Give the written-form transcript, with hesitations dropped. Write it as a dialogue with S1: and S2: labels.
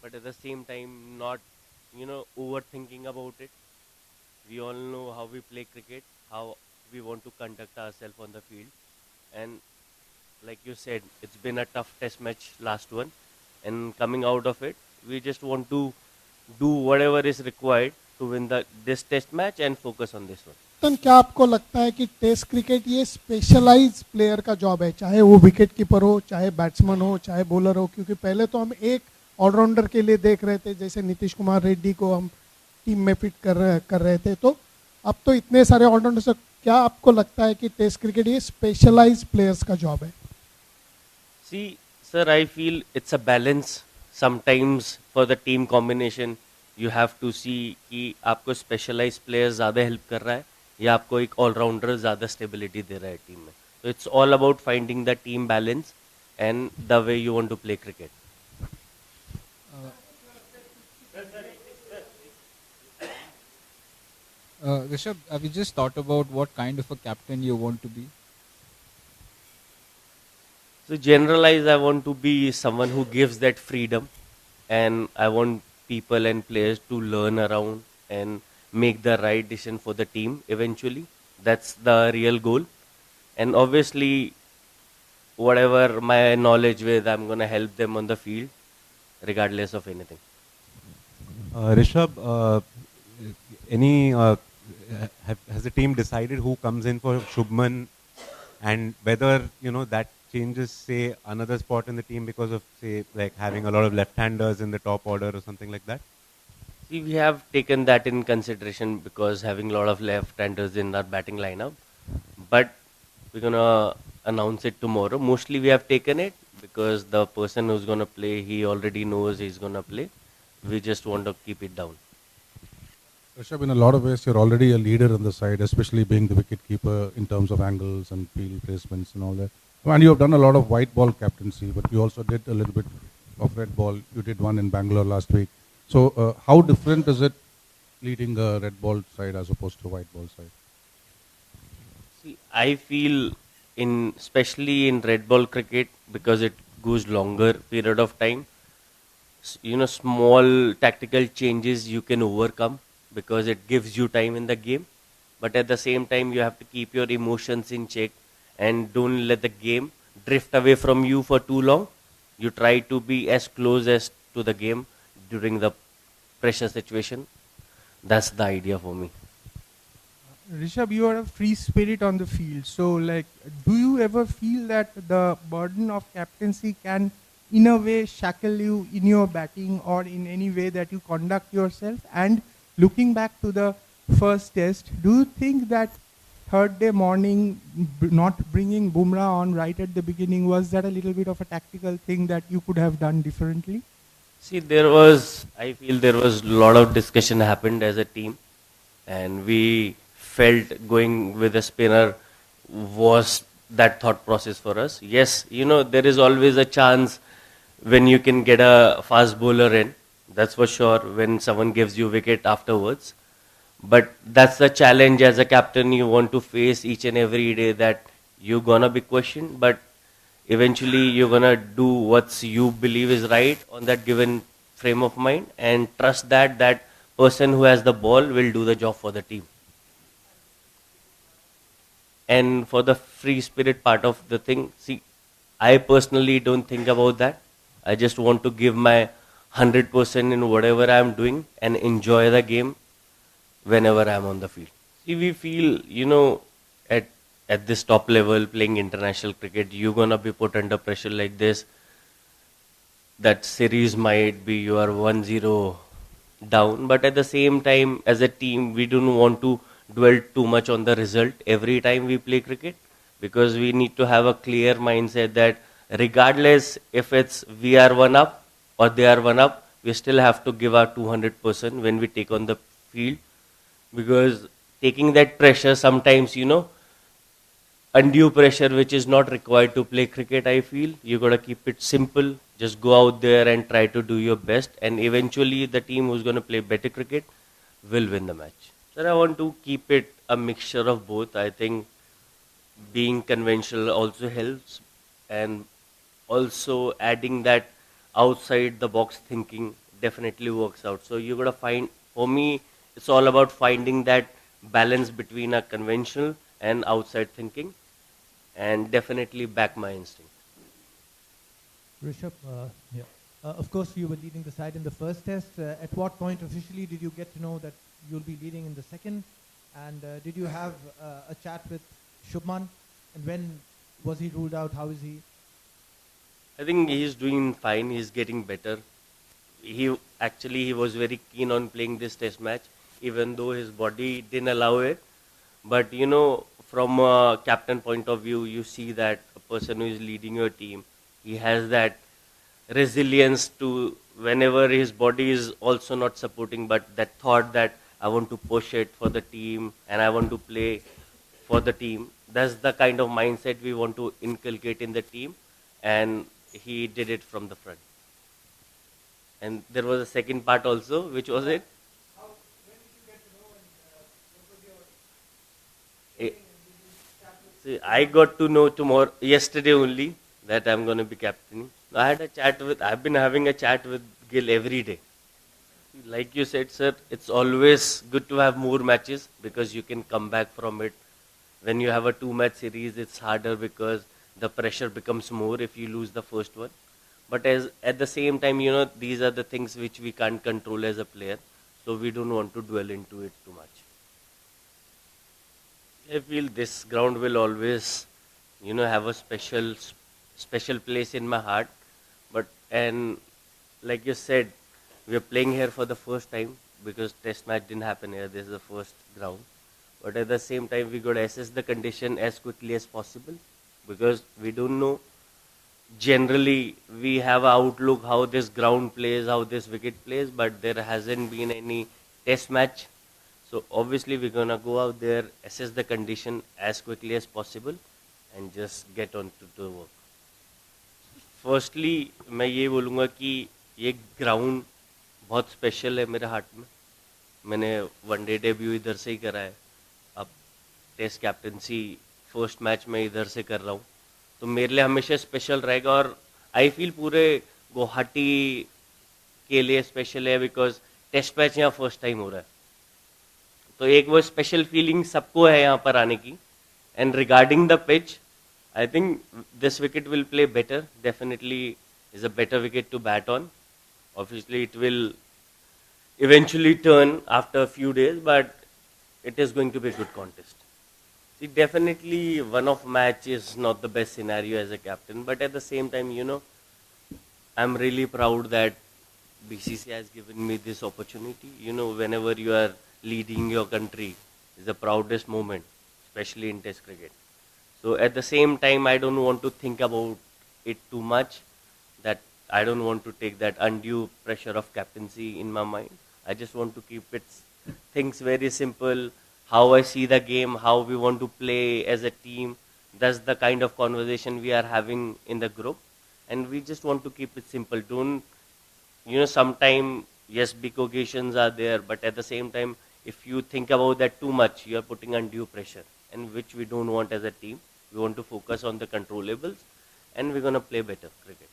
S1: but at the same time not, overthinking about it. We all know how we play cricket, how we want to conduct ourselves on the field. And like you said, it's been a tough test match, last one. And coming out of it, we just want to do whatever is required to win this test match and focus on this one.
S2: तो क्या आपको लगता है कि test cricket ये specialise player का job है, चाहे वो विकेट कीपर हो, चाहे बैट्समैन हो, चाहे बॉलर हो? क्योंकि पहले तो हम एक ऑलराउंडर के लिए देख रहे थे, जैसे नीतीश कुमार रेड्डी को हम टीम में फिट कर रहे थे, तो अब तो इतने सारे ऑलराउंडर। क्या आपको लगता है कि टेस्ट क्रिकेट ये स्पेशलाइज प्लेयर्स का जॉब है?
S1: See, sir, I feel it's a balance. Sometimes for the team combination, you have to see कि आपको specialized players ज़्यादा help कर रहा है या आपको एक all-rounder ज़्यादा stability दे रहा है team में. So it's all about finding the team balance and the way you want to play cricket.
S3: Rishabh, have you just thought about what kind of a captain you want to be?
S1: So generalize, I want to be someone who gives that freedom, and I want people and players to learn around and make the right decision for the team eventually. That's the real goal. And obviously, whatever my knowledge with, I'm going to help them on the field, regardless of anything.
S4: Rishabh, has the team decided who comes in for Shubman, and whether that changes, say, another spot in the team because of, say, like having a lot of left-handers in the top order or something like that?
S1: See, we have taken that in consideration because having a lot of left-handers in our batting lineup, but we're gonna announce it tomorrow. Mostly we have taken it because the person who's gonna play, he already knows he's gonna play. We just want to keep it down.
S5: Rishabh, in a lot of ways, you're already a leader on the side, especially being the wicket keeper in terms of angles and field placements and all that. And you have done a lot of white ball captaincy, but you also did a little bit of red ball. You did one in Bangalore last week. So how different is it leading a red ball side as opposed to white ball side?
S1: See, I feel especially in red ball cricket, because it goes longer period of time, small tactical changes you can overcome because it gives you time in the game. But at the same time, you have to keep your emotions in check and don't let the game drift away from you for too long. You try to be as close as to the game during the pressure situation. That's the idea for me.
S6: Rishabh, you are a free spirit on the field. So, do you ever feel that the burden of captaincy can, in a way, shackle you in your batting or in any way that you conduct yourself? And looking back to the first test, do you think that third day morning, not bringing Bumrah on right at the beginning, was that a little bit of a tactical thing that you could have done differently?
S1: See, I feel there was a lot of discussion happened as a team, and we felt going with a spinner was that thought process for us. Yes, there is always a chance when you can get a fast bowler in, that's for sure, when someone gives you wicket afterwards. But that's the challenge as a captain you want to face each and every day, that you're gonna be questioned, but eventually you're gonna do what you believe is right on that given frame of mind, and trust that person who has the ball will do the job for the team. And for the free spirit part of the thing, see, I personally don't think about that. I just want to give my 100% in whatever I'm doing and enjoy the game whenever I'm on the field. See, we feel, at this top level, playing international cricket, you're going to be put under pressure like this. That series might be you are 1-0 down, but at the same time, as a team, we don't want to dwell too much on the result every time we play cricket, because we need to have a clear mindset that regardless if it's we are one up or they are one up, we still have to give our 200% when we take on the field. Because taking that pressure sometimes, undue pressure which is not required to play cricket, I feel. You got to keep it simple. Just go out there and try to do your best. And eventually the team who's going to play better cricket will win the match. Sir, I want to keep it a mixture of both. I think being conventional also helps. And also adding that outside the box thinking definitely works out. So you gotta find, for me, it's all about finding that balance between a conventional and outside thinking, and definitely back my instinct.
S7: Rishabh, yeah. Of course, you were leading the side in the first test. At what point officially did you get to know that you'll be leading in the second? And did you have a chat with Shubman? And when was he ruled out? How is he?
S1: I think he's doing fine. He's getting better. He was very keen on playing this test match, even though his body didn't allow it. But from a captain point of view, you see that a person who is leading your team, he has that resilience to whenever his body is also not supporting, but that thought that I want to push it for the team and I want to play for the team. That's the kind of mindset we want to inculcate in the team, and he did it from the front. And there was a second part also, which was it? Eh, See, I got to know yesterday only, that I'm going to be captaining. I've been having a chat with Gil every day. Like you said, sir, it's always good to have more matches because you can come back from it. When you have a 2-match series, it's harder because the pressure becomes more if you lose the first one. But at the same time, these are the things which we can't control as a player. So we don't want to dwell into it too much. I feel this ground will always, have a special place in my heart. And like you said, we are playing here for the first time because test match didn't happen here. This is the first ground. But at the same time, we got to assess the condition as quickly as possible because we don't know. Generally, we have an outlook how this ground plays, how this wicket plays, but there hasn't been any test match. So obviously, we're going to go out there, assess the condition as quickly as possible and just get on to the work. Firstly मैं ये बोलूँगा कि ये ground बहुत special है मेरे heart में. मैंने वनडे डेब्यू इधर से ही करा है. अब टेस्ट कैप्टनसी फर्स्ट मैच में इधर से कर रहा हूँ, तो मेरे लिए हमेशा स्पेशल रहेगा. और आई फील पूरे गुवाहाटी के लिए स्पेशल है बिकॉज टेस्ट मैच यहाँ फर्स्ट टाइम हो रहा है. तो एक वो स्पेशल फीलिंग सबको है यहाँ पर आने की. And regarding the pitch, I think this wicket will play better. Definitely is a better wicket to bat on. Obviously, it will eventually turn after a few days, but it is going to be a good contest. See, definitely one of match is not the best scenario as a captain, but at the same time, I'm really proud that BCC has given me this opportunity. Whenever you are leading your country, is the proudest moment, especially in Test cricket. So at the same time, I don't want to think about it too much, that I don't want to take that undue pressure of captaincy in my mind. I just want to keep things very simple, how I see the game, how we want to play as a team. That's the kind of conversation we are having in the group. And we just want to keep it simple. Don't, sometime, yes, big occasions are there, but at the same time, if you think about that too much, you are putting undue pressure, and which we don't want as a team. We want to focus on the controllables, and we're going to play better cricket.